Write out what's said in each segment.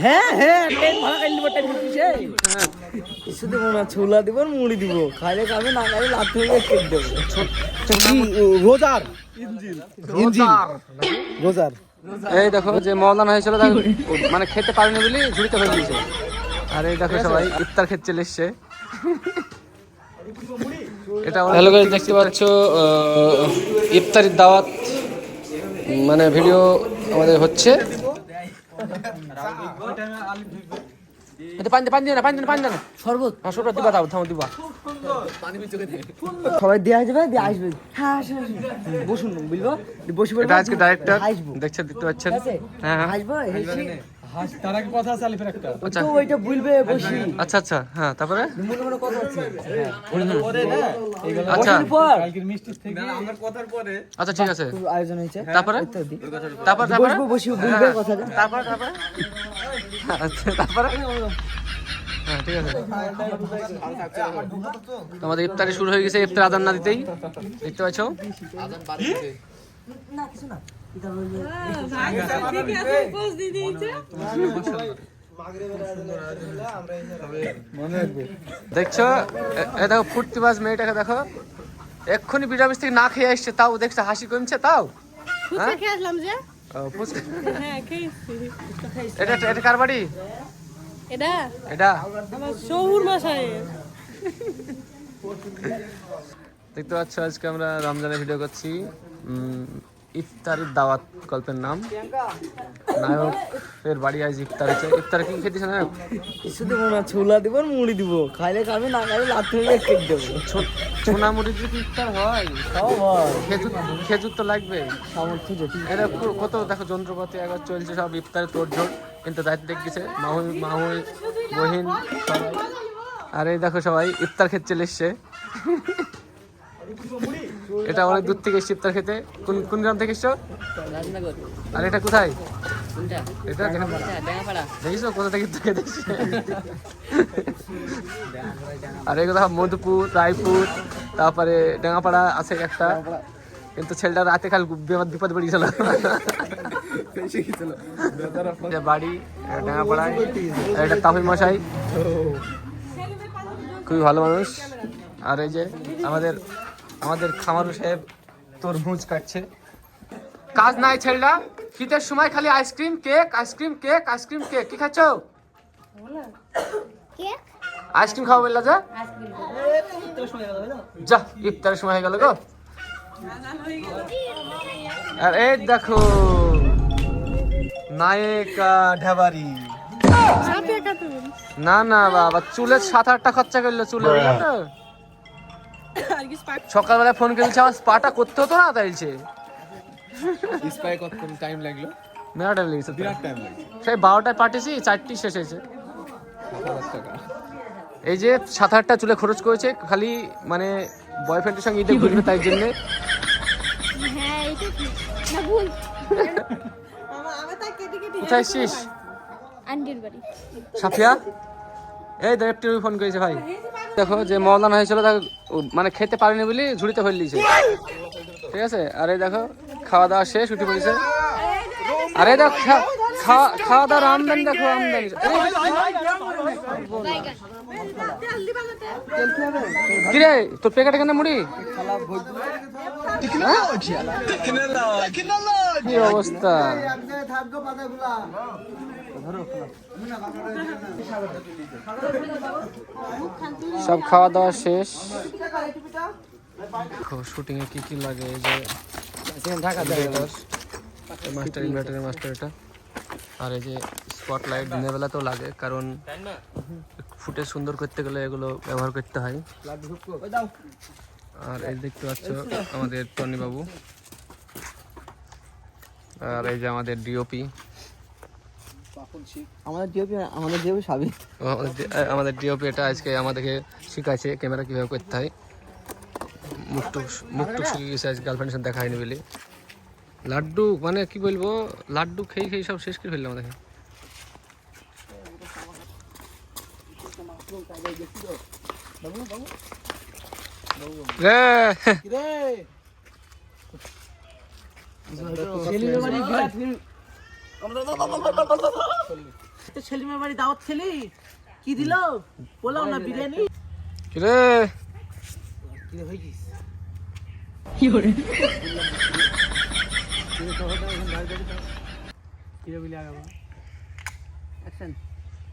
হ্যাঁ হ্যাঁ ট্রেন ভাড়া কাইলি বটে কিসে কিছু দেব না ছোলা দেব আর মুড়ি দিব খাইলে খাবে না খাইলে লাথি মেরে কেক দেব রোজার ইঞ্জিন রোজার এই দেখো যে মওলানা হয়েছিল মানে খেতে পারেনি বলি ঝুড়িতে হয়ে গিয়েছে। আর এই দেখো সবাই ইফতার খেতে চলে এসছে। এটা হ্যালো গাইস, দেখতে পাচ্ছ ইফতারির দাওয়াত মানে ভিডিও আমাদের হচ্ছে। সবাই দিয়ে আসবে দিয়ে আসবে বসুন বুঝবো বসে পড়বে আজকে ডাইরেক্টর দেখছেন দেখতে পাচ্ছেন। হ্যাঁ হ্যাঁ আসবো আচ্ছা আচ্ছা হ্যাঁ তারপরে আচ্ছা আচ্ছা ঠিক আছে আয়োজন হয়েছে তারপরে তারপর তারপরে বসে বলবে কথা তারপর তারপরে আচ্ছা তারপরে হ্যাঁ ঠিক আছে। আমাদের ইফতারি শুরু হয়ে গেছে, ইফতার আজান না দিতেই দেখতে পাচ্ছ। না কিছু না দেখছো দেখো ফুর্তিবাজ মেয়েটাকে দেখো, এক্ষুনি বিড়ামিস থেকে না খেয়ে আসছে, তাও দেখছো হাসি কমছে। তাও এটা এটা কার বাড়ি? এটা এটা দেখতে পাচ্ছ আজকে আমরা রমজানের ভিডিও করছি। ইফতারির দাওয়াত গল্পের নাম। নায়কের বাড়ি আজ ইফতার হচ্ছে। ইফতারে কি খেতেছ নায়ক? কিছু দেবো না ছোলা দেবো আর মুড়ি দিব খাইলে খাবে না খাইলে লাথি মেরে কেক দেবো। ছোনা মুড়ি দিয়ে কি ইফতার হয়? খেজুর তো লাগবে সামর্থ্য যেটি এটা কত দেখো যন্ত্রপাতি একবার চলছে সব ইফতারে তোড়ঝোড়, কিন্তু দায়িত্ব দেখছে মাহুই বহিন সবাই। আর এই দেখো সবাই ইফতার খেতে চলে এসছে। এটা অনেক দূর থেকে এসছে ইফতার খেতে। কোন কোন গ্রাম থেকে এসছো? আর এটা কোথায়? এটা দেখিছো কোথা থেকে ইফতার খেতে এসছে? আর এগুলো মধুপুর, রায়পুর, তারপরে ডেঙ্গাপাড়া আছে একটা, কিন্তু ছেলেটা রাতে খাল বিপদ পড়ে গেছিল। বাড়ি ডেঙ্গাপাড়ায়, এটা তাহির মশাই খুবই ভালো মানুষ। আর এই যে আমাদের আমাদের খামারু সাহেব তরমুজ কাটছে। কাজ নাই ছেলেটা, শীতের সময় খালি ice cream cake ice cream cake ice cream cake. কি খাচ্ছ? আইসক্রিম খাবো বললা যা যা, ইফতারের সময় হয়ে গেল গো। আর এই দেখো নায়িকা ঢাবারি। না না বাবা, চুলের 7-8টা খরচা করলো চুলে। সকালবেলা ফোন করেছে, আমার স্পাটা করতে হতো না, তাইছে স্পাই কত টাইম লাগলো? মেলা টাইম লেগেছে, বিরাট টাইম লাগে। সেই 12টায় পাঠিয়েছি, 4টি শেষ হয়েছে। এই যে 7-8টা চুলে খরচ করেছে খালি, মানে বয়ফ্রেন্ডের সঙ্গে ঈদে ঘুরবে তাই জন্য। কোথায় এসছিস? সাফিয়া এই দেখ ফোন করেছে ভাই। দেখো যে মওলানা হয়েছিল মানে খেতে পারেনি বলি ঝুড়িতে ফেলে দিয়েছে, ঠিক আছে। আর এই দেখো খাওয়া দাওয়া শেষ, উঠে পড়েছে। আরে দেখো খাওয়া দাওয়ার আমদানি, দেখো আমদানি। কিরে তোর প্যাকেটে কেন মুড়ি? কি অবস্থা? সব খাওয়া দাওয়া শেষ। শুটিং এ কি কি লাগে? এই যে মাস্টার ইনভার্টারের মাস্টার এটা। আর এই যে স্পটলাইট দিনের বেলাতেও লাগে, কারণ ফুটেজ সুন্দর করতে গেলে এগুলো ব্যবহার করতে হয়। আর এই দেখতে পাচ্ছ আমাদের টনি বাবু। আর এই যে আমাদের ডিওপি, আমাদের ডিওপি এটা আজকে আমাদেরকে শিখাইছে ক্যামেরা কিভাবে করতে হয়। মুখটুক শিখে গেছে আজ, গার্লফ্রেন্ডের সাথে দেখা হয়নি বলে। লাড্ডু মানে কি বলবো, লাড্ডু খেয়ে খেয়ে সব শেষ করে ফেললাম আমাদেরকে। তো সেলিমের বাড়ি দাওয়াত খেলি, কি দিল? পোলাও না বিরিয়ানি? কিরে কি হইছিস?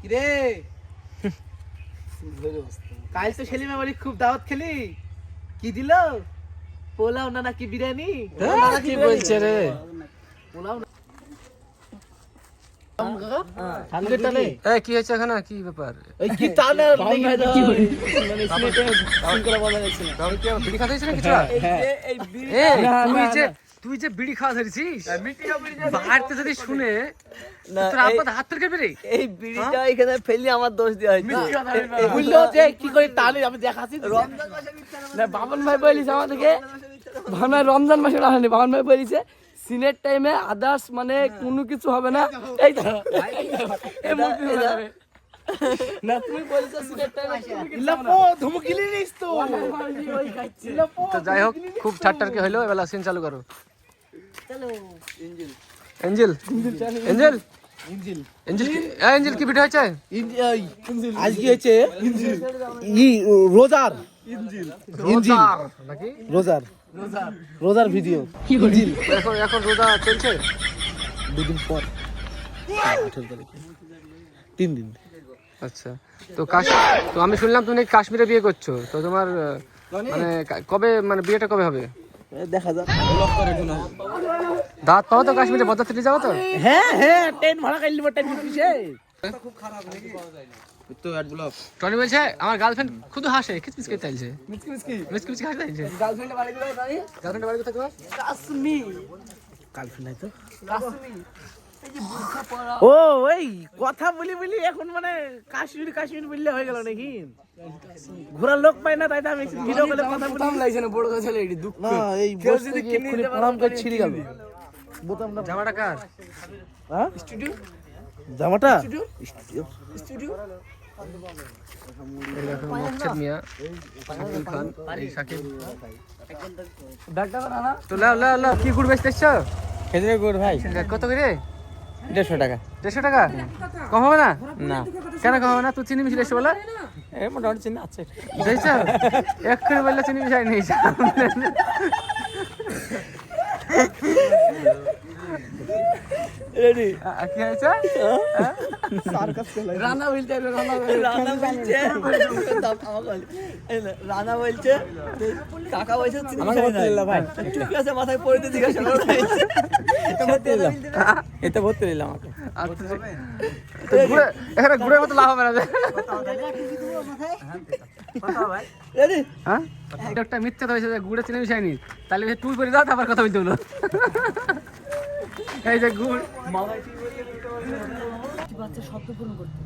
কিরে কাল তো সেলিমের বাড়ি খুব দাওয়াত খেলি, কি দিল? পোলাও না নাকি বিরিয়ানি? কি বলছে রে? পোলাও না। এই কি হয়েছে এখানে, কি ব্যাপার? এই কি টানা কি হই মানে সিনেটে সিনকরা বলা যাচ্ছে না। তুই কি আবার বিড়ি খাতে হয়েছিস কিছু? এই বিড়ি তুই যে বিড়ি খাওয়া ধরেছিস, বাড়িতে যদি শুনে না, তোর আব্বা হাত থেকে বেরে এই বিড়িটা এখানে ফেললি আমার দোষ দেওয়া হয়েছে। বুঝলো যে কি করে টানি আমি দেখাচ্ছি। রমজান মাসে না বামন ভাই বলিস আমাদেরকে, ভাই রমজান মাসে রাখেনি, বামন ভাই বলিছে সিনেট টাইমে আদার্স মানে কোনো কিছু হবে না। এই তো এই মুক্তি হয়ে যাবে না, তুমি বলিস সিনেট টাইমে লপো ধমকিলি নিস তো। তো যাই হোক, খুব ঠাট্টার কি হইলো, এবেলা সিন চালু করো। চলো engine Angel Angel engine Angel কি ভিডিও হয়েছে? আজ কি হয়েছে? রোজার রোজার নাকি? রোজার ভিডিও এখন রোজা চলছে দুদিন পর 18 তারিখে 3 দিন। আচ্ছা, তো তো আমি শুনলাম তুমি নাকি কাশ্মীরে বিয়ে করছো, তো তোমার মানে কবে, মানে বিয়েটা কবে হবে? দেখা যাক। দাঁত পাও তো কাশ্মীরে বরযাত্রী যাবো তো? হ্যাঁ ট্রেন ভাড়া কাইলি বটে কিসে তো অ্যাড ব্লক। টনি বলছে আমার গার্লফ্রেন্ড খুদ হাসে, কিচকিচ করে চাইছে, মিচকি হাসে চাইছে। গার্লফ্রেন্ড বাড়ি কোথায়? গার্লফ্রেন্ড বাড়ি কোথায় তোমার? কাশ্মীর। গার্লফ্রেন্ড নাই তো কাশ্মীর। এই যে বুরখা পরা। ও ওই কথা বলি বলি এখন মানে কাশ্মীর বললে হয়ে গেল নাকি? ঘোরার লোক পাই না, তাই তো আমি ভিডিও কলে কথা বলি। দাম লাগছে না, বড় কথা হলে এটি দুঃখ না। এই বস যদি কিনে দিতে পারলাম করে ছিড়ি গেল বোতামটা। জামাটা কার? হ্যাঁ স্টুডিও জামাটা স্টুডিও। এই দেখো মকসেদ মিয়া, শাকিব খান, এই শাকিব। তো লাও কি গুড় বেচতে এসছো? খেজুরের গুড় ভাই কত করে? 150 টাকা। 150 টাকা? কম হবে না? না কেন কম হবে না? তুই চিনি মিশিয়ে এসছো বলে? এই মোটামুটি চিন্তা আছে। দেখছো, এক করে বললে চিনি মিশাই নেই। রেডি কি হয়েছে? রানা বলছে রানা বলছে কাকা বলছে ভাই ঠিক আছে, মাথায় পড়ে জিজ্ঞাসা করো। এতে ভর্তি নিলাম আমাকে। এখানে ঘুরে মতো লাভ হবে না। হ্যাঁ একটা মিথ্যা তো হয়েছে, গুড়ে চিনি মিশাইনি, তাহলে টুল করে দাও, তারপর কথা বলতে হলো। এই যে গুড় বাচ্চা শব্দ পূরণ করতে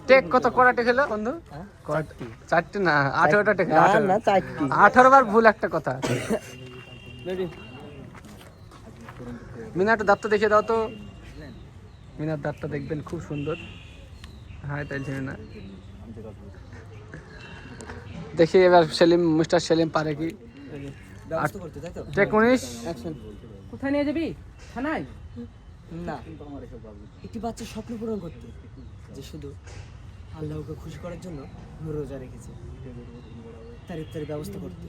টেক কত কড়া টেক হলো বন্ধু? 4টি না 18টা টেক। না 4টি 18 বার ভুল একটা কথা। মিনার দাঁতটা দেখিয়ে দাও তো। মিনার দাঁতটা দেখবেন খুব সুন্দর। হ্যাঁ তাই জানি না, দেখি এবার সেলিম, মিস্টার সেলিম পারে কি? টেক 19 কোথায় নিয়ে যাবি? থানায় না, একটি বাচ্চা স্বপ্ন পূরণ করতে, যে শুধু আল্লাহকে খুশি করার জন্য রোজা রেখেছে, তার ইফতারের ব্যবস্থা করতে।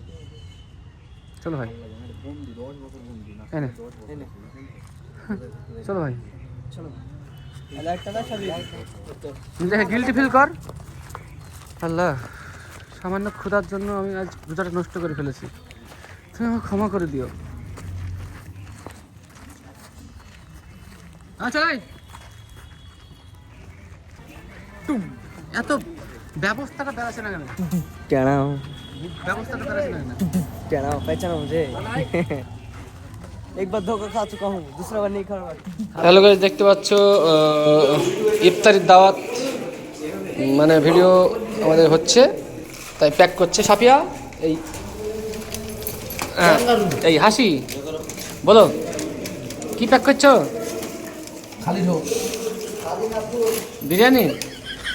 চলো ভাই, চলো ভাই, চলো দেখে গিল্টি ফিল কর। আল্লাহ, সামান্য ক্ষুধার জন্য আমি আজ রোজাটা নষ্ট করে ফেলেছি, তুমি আমাকে ক্ষমা করে দিও। এত ব্যবস্থাটা বেড়াচ্ছে না কেন? টেনাও ব্যবস্থাটা বেড়াচ্ছে না কেন? टेढ़ा पहचाना मुझे एक बार धोखा खा चुका हूँ, दूसरा बार नहीं खाऊंगा। হ্যালো গাইস, দেখতে পাচ্ছ ইফতারির দাওয়াত মানে ভিডিও আমাদের হচ্ছে, তাই প্যাক করছে সাফিয়া। এই এই হাসি বলো, কি প্যাক করছো? खाली हो বিরিয়ানি?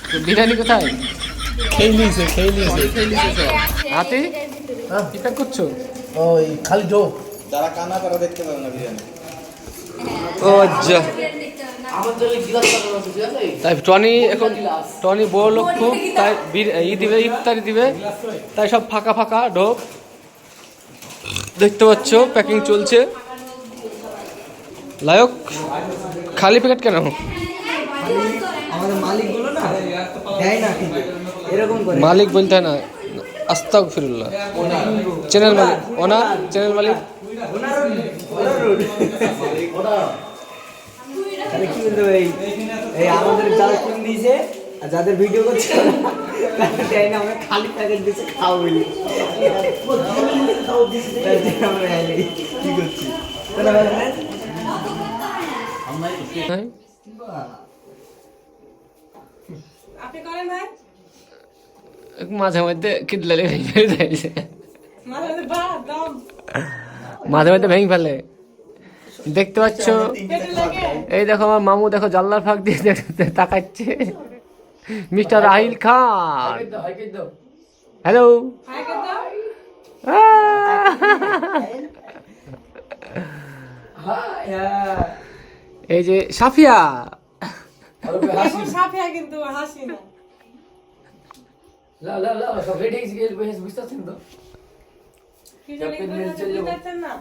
তো বিরিয়ানি কোথায়? खेली से হাতে কি প্যাক করছো? ओए खाली हो যারা কানা তারা দেখতে পাবে না বিরিয়ানি। ও যা তাই টনি এখন টনি বড় লক্ষ্য তাই ই দিবে ইফতারি দিবে তাই সব ফাঁকা ফাঁকা ঢোক দেখতে পাচ্ছ প্যাকিং চলছে লায়ক খালি প্যাকেট কেন আমাদের মালিক গুলো না দেয় না ঠিক এরকম করে মালিক বলতে হয় না আস্তাগফিরুল্লাহ চ্যানেল মালিক ওনার চ্যানেল মালিক তাহলে কি বলতে ভাই এই আমাদের যারা কিন দিয়েছে আর যাদের ভিডিও করছে দেয় না আমরা খালি প্যাকেট দিয়েছে খাও বলি আমরা কি করছি আপনি করেন ভাই মাঝে মধ্যে কিডলালে ভেঙে যাইছে মাঝে মাঝে বাহ দাম মাঝে মধ্যে ভেঙে ফেলে দেখতে পাচ্ছ পেটে লাগে এই দেখো আমার মামু দেখো জানলার ফাঁক দিয়ে তাকাচ্ছে মিস্টার রাহিল খান হ্যালো হাই কর দাও এই যে সাফিয়া এখন সাফিয়া কিন্তু হাসি না কি জানি বুঝতে পারছেন না